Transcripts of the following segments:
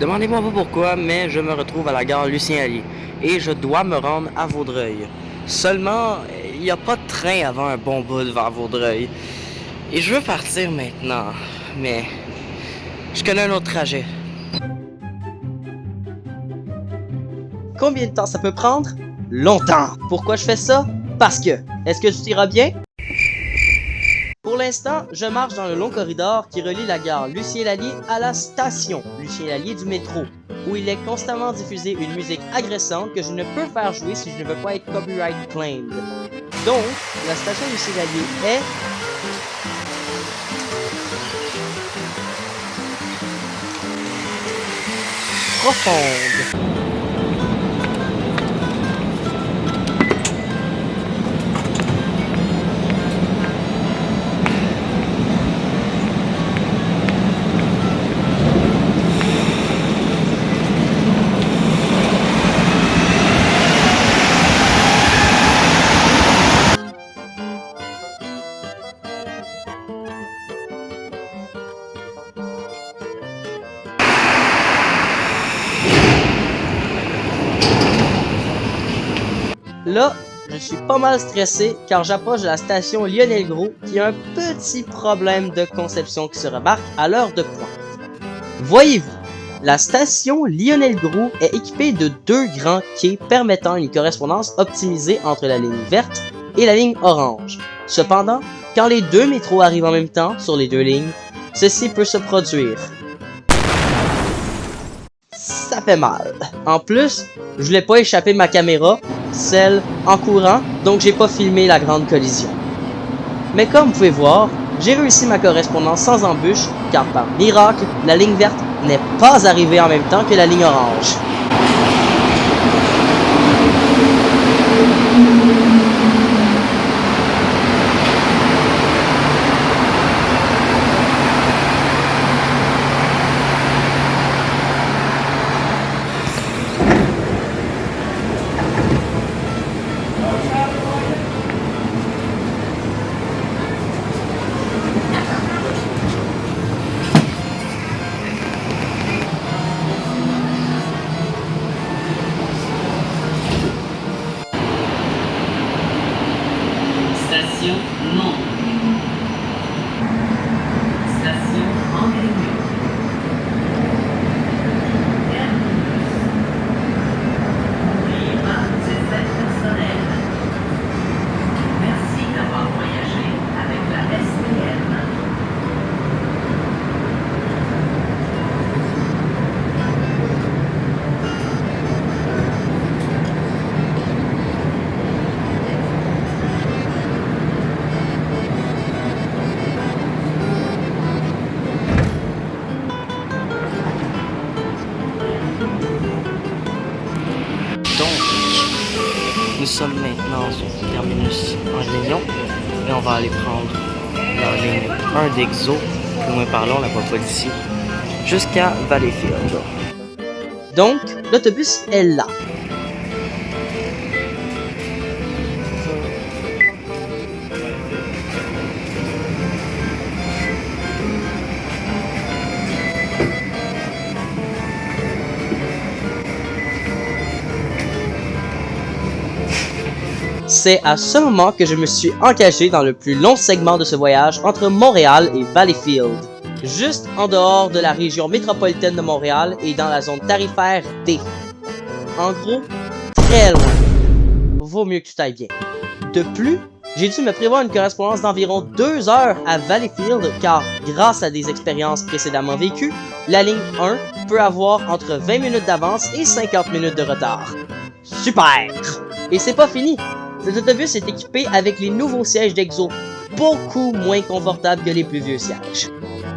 Demandez-moi pas pourquoi, mais je me retrouve à la gare Lucien-Allier et je dois me rendre à Vaudreuil. Seulement, il n'y a pas de train avant un bon bout vers Vaudreuil. Et je veux partir maintenant, mais je connais un autre trajet. Combien de temps ça peut prendre? Longtemps! Pourquoi je fais ça? Parce que, est-ce que tu t'iras bien? Pour l'instant, je marche dans le long corridor qui relie la gare Lucien-Lallier à la station Lucien-Lallier du métro, où il est constamment diffusé une musique agressante que je ne peux faire jouer si je ne veux pas être copyright claimed. Donc, la station Lucien-Lallier est... profonde. Là, je suis pas mal stressé car j'approche de la station Lionel Gros qui a un petit problème de conception qui se remarque à l'heure de pointe. Voyez-vous, la station Lionel Gros est équipée de deux grands quais permettant une correspondance optimisée entre la ligne verte et la ligne orange. Cependant, quand les deux métros arrivent en même temps sur les deux lignes, ceci peut se produire. Ça fait mal. En plus, je voulais pas échapper ma caméra, celle en courant, donc j'ai pas filmé la grande collision. Mais comme vous pouvez voir, j'ai réussi ma correspondance sans embûche, car par miracle, la ligne verte n'est pas arrivée en même temps que la ligne orange. Station non. Station en réunion. N'oubliez pas ces fêtes personnelles. Merci d'avoir voyagé avec la STM. Donc, nous sommes maintenant sur le terminus en Réunion et on va aller prendre la ligne 1 d'Exo, que nous parlons, la pas d'ici, jusqu'à Valleyfield. Donc, l'autobus est là. C'est à ce moment que je me suis engagé dans le plus long segment de ce voyage entre Montréal et Valleyfield, juste en dehors de la région métropolitaine de Montréal et dans la zone tarifaire D. En gros, très loin. Vaut mieux que tu t'ailles bien. De plus, j'ai dû me prévoir une correspondance d'environ 2 heures à Valleyfield car, grâce à des expériences précédemment vécues, la ligne 1 peut avoir entre 20 minutes d'avance et 50 minutes de retard. Super! Et c'est pas fini! Cet autobus est équipé avec les nouveaux sièges d'Exo, beaucoup moins confortables que les plus vieux sièges.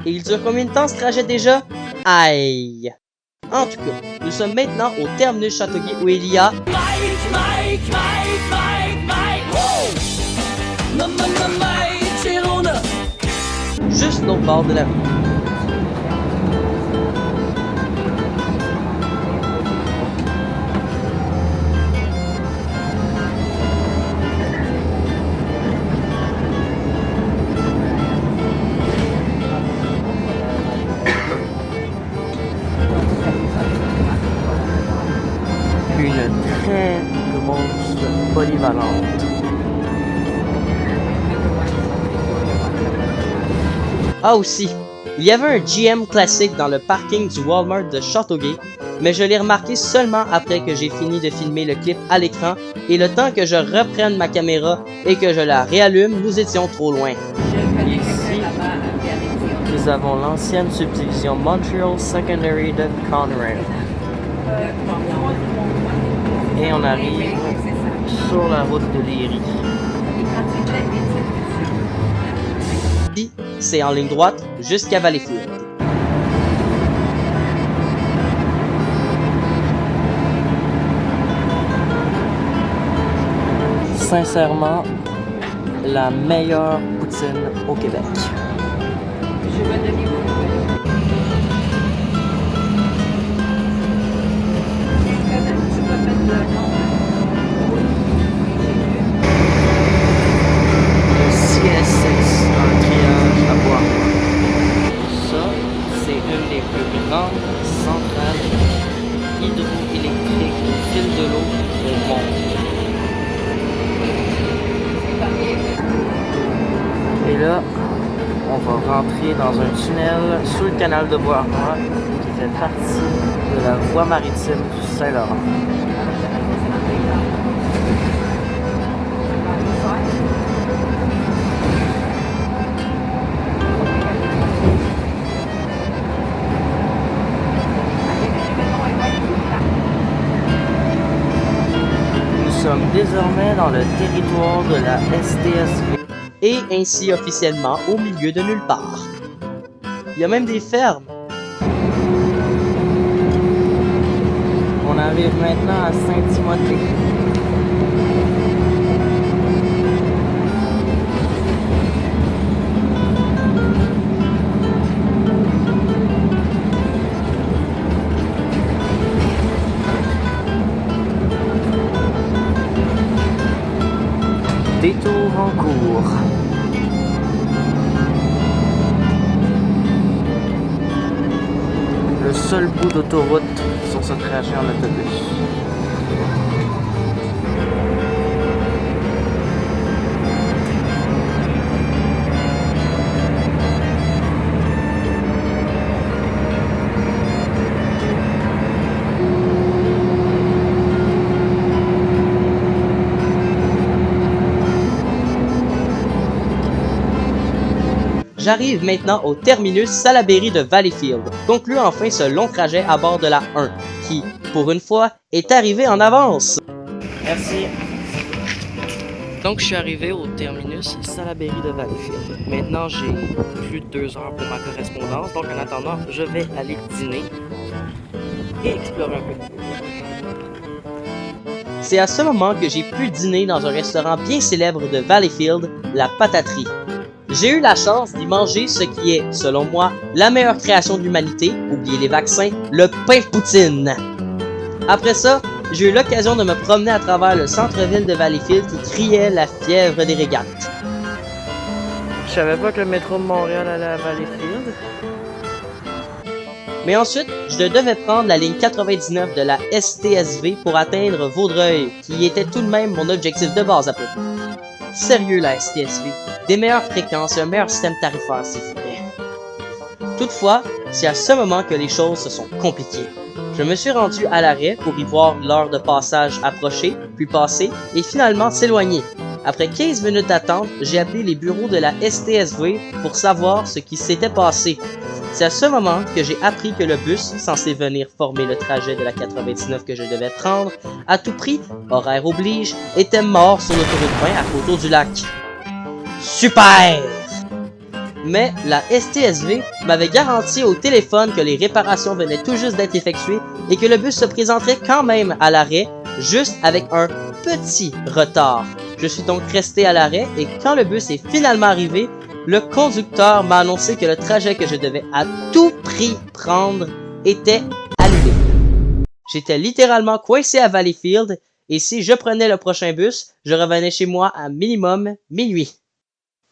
Et il dure combien de temps ce trajet déjà? Aïe! En tout cas, nous sommes maintenant au terminus Châteauguay où il y a... juste l'autre bord de la rue. 40. Ah aussi, il y avait un GM classique dans le parking du Walmart de Châteauguay, mais je l'ai remarqué seulement après que j'ai fini de filmer le clip à l'écran et le temps que je reprenne ma caméra et que je la réallume, nous étions trop loin. Ici, nous avons l'ancienne subdivision Montreal Secondary de Conrail. Et on arrive sur la route de Léry. Ici, c'est en ligne droite jusqu'à Valleyfield. Sincèrement, la meilleure poutine au Québec. Le CS6, un triage à bois. Ça, c'est une des plus grandes centrales hydroélectriques au fil de l'eau au monde. Et là, on va rentrer dans un tunnel sous le canal de Bois-Armor qui fait partie de la voie maritime du Saint-Laurent. Nous sommes désormais dans le territoire de la STSV. Et ainsi officiellement au milieu de nulle part. Il y a même des fermes. On arrive maintenant à Saint-Timothée. Détour en cours. Le seul bout d'autoroute sur ce trajet en autobus. J'arrive maintenant au terminus Salaberry de Valleyfield, concluant enfin ce long trajet à bord de la 1, qui, pour une fois, est arrivé en avance. Merci. Donc, je suis arrivé au terminus Salaberry de Valleyfield. Maintenant, j'ai plus de 2 heures pour ma correspondance. Donc, en attendant, je vais aller dîner et explorer un peu. C'est à ce moment que j'ai pu dîner dans un restaurant bien célèbre de Valleyfield, la Pataterie. J'ai eu la chance d'y manger ce qui est, selon moi, la meilleure création de l'humanité, oubliez les vaccins, le pain poutine. Après ça, j'ai eu l'occasion de me promener à travers le centre-ville de Valleyfield qui criait la fièvre des régates. Je savais pas que le métro de Montréal allait à Valleyfield. Mais ensuite, je devais prendre la ligne 99 de la STSV pour atteindre Vaudreuil, qui était tout de même mon objectif de base à peu près. Sérieux la STSV, des meilleures fréquences et un meilleur système tarifaire s'il vous plaît. Toutefois, c'est à ce moment que les choses se sont compliquées. Je me suis rendu à l'arrêt pour y voir l'heure de passage approcher, puis passer, et finalement s'éloigner. Après 15 minutes d'attente, j'ai appelé les bureaux de la STSV pour savoir ce qui s'était passé. C'est à ce moment que j'ai appris que le bus, censé venir former le trajet de la 99 que je devais prendre, à tout prix, horaire oblige, était mort sur l'autoroute 20 à Coteau-du-Lac. Super! Mais la STSV m'avait garanti au téléphone que les réparations venaient tout juste d'être effectuées et que le bus se présenterait quand même à l'arrêt, juste avec un petit retard. Je suis donc resté à l'arrêt et quand le bus est finalement arrivé, le conducteur m'a annoncé que le trajet que je devais à tout prix prendre était annulé. J'étais littéralement coincé à Valleyfield et si je prenais le prochain bus, je revenais chez moi à minimum minuit.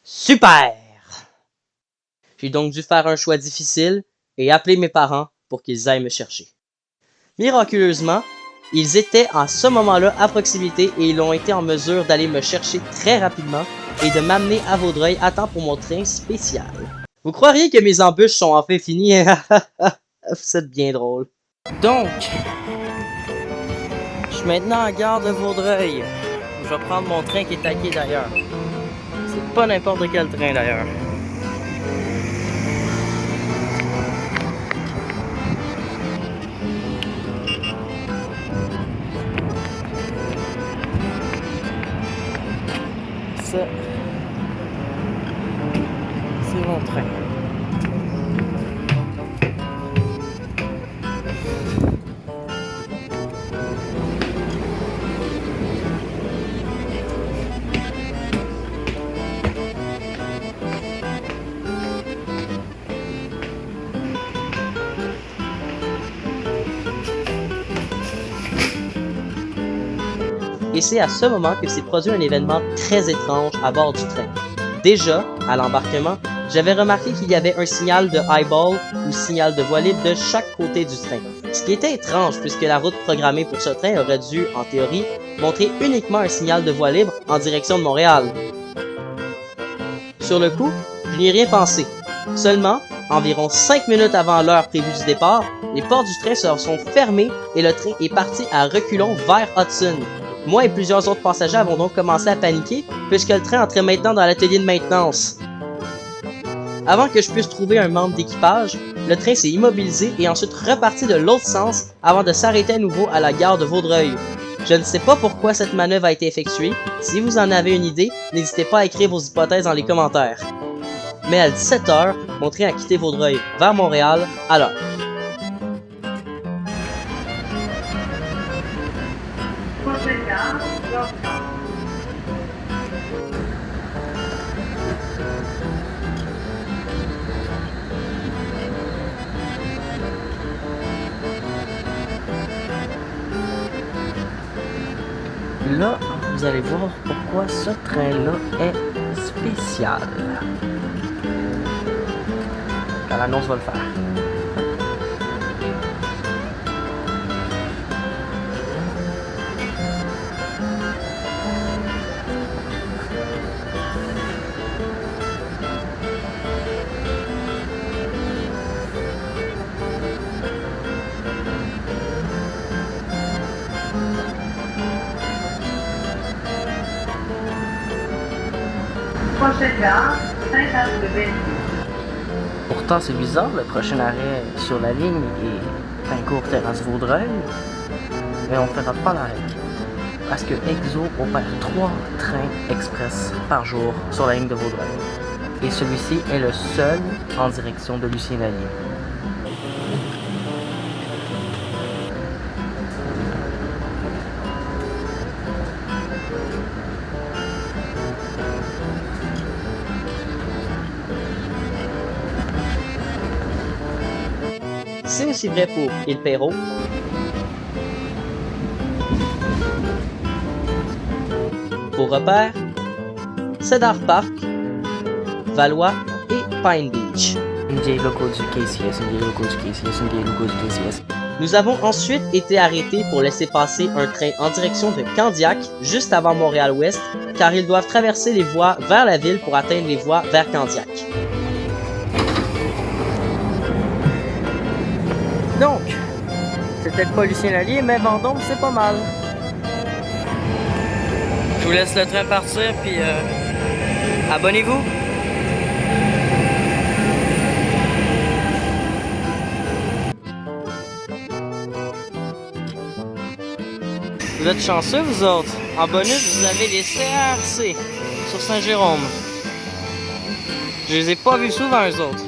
Super! J'ai donc dû faire un choix difficile et appeler mes parents pour qu'ils aillent me chercher. Miraculeusement, Ils étaient à ce moment-là à proximité et ils ont été en mesure d'aller me chercher très rapidement et de m'amener à Vaudreuil à temps pour mon train spécial. Vous croiriez que mes embûches sont enfin finies? Vous êtes bien drôle. Donc, je suis maintenant à la gare de Vaudreuil. Je vais prendre mon train qui est à quai d'ailleurs. C'est pas n'importe quel train d'ailleurs. Ça, c'est mon train. Et c'est à ce moment que s'est produit un événement très étrange à bord du train. Déjà, à l'embarquement, j'avais remarqué qu'il y avait un signal de eyeball ou signal de voie libre de chaque côté du train. Ce qui était étrange puisque la route programmée pour ce train aurait dû, en théorie, montrer uniquement un signal de voie libre en direction de Montréal. Sur le coup, je n'y ai rien pensé. Seulement, environ 5 minutes avant l'heure prévue du départ, les portes du train se sont fermées et le train est parti à reculons vers Hudson. Moi et plusieurs autres passagers avons donc commencé à paniquer puisque le train entrait maintenant dans l'atelier de maintenance. Avant que je puisse trouver un membre d'équipage, le train s'est immobilisé et ensuite reparti de l'autre sens avant de s'arrêter à nouveau à la gare de Vaudreuil. Je ne sais pas pourquoi cette manœuvre a été effectuée. Si vous en avez une idée, n'hésitez pas à écrire vos hypothèses dans les commentaires. Mais à 17h, mon train a quitté Vaudreuil vers Montréal à l'heure. Prochaine gare, Yorktown. Là, vous allez voir pourquoi ce train-là est spécial. Quand l'annonce va le faire. Prochaine gare, Saint-Anne-de-Bellevue. Pourtant, c'est bizarre, le prochain arrêt sur la ligne est Pincourt-Terrasse Vaudreuil, mais on ne fera pas l'arrêt. Parce que Exo opère 3 trains express par jour sur la ligne de Vaudreuil. Et celui-ci est le seul en direction de Lucien-Lallier. C'est aussi vrai pour Île Perrot, pour Repère, Cedar Park, Valois et Pine Beach. Une vieille logo du KCS, une vieille logo du KCS, une vieille logo du KCS. Nous avons ensuite été arrêtés pour laisser passer un train en direction de Candiac juste avant Montréal-Ouest, car ils doivent traverser les voies vers la ville pour atteindre les voies vers Candiac. Donc, c'est peut-être pas Lucien-Lallier, mais Vendôme, c'est pas mal. Je vous laisse le train partir, puis abonnez-vous. Vous êtes chanceux, vous autres. En bonus, vous avez les CRC sur Saint-Jérôme. Je les ai pas vus souvent, eux autres.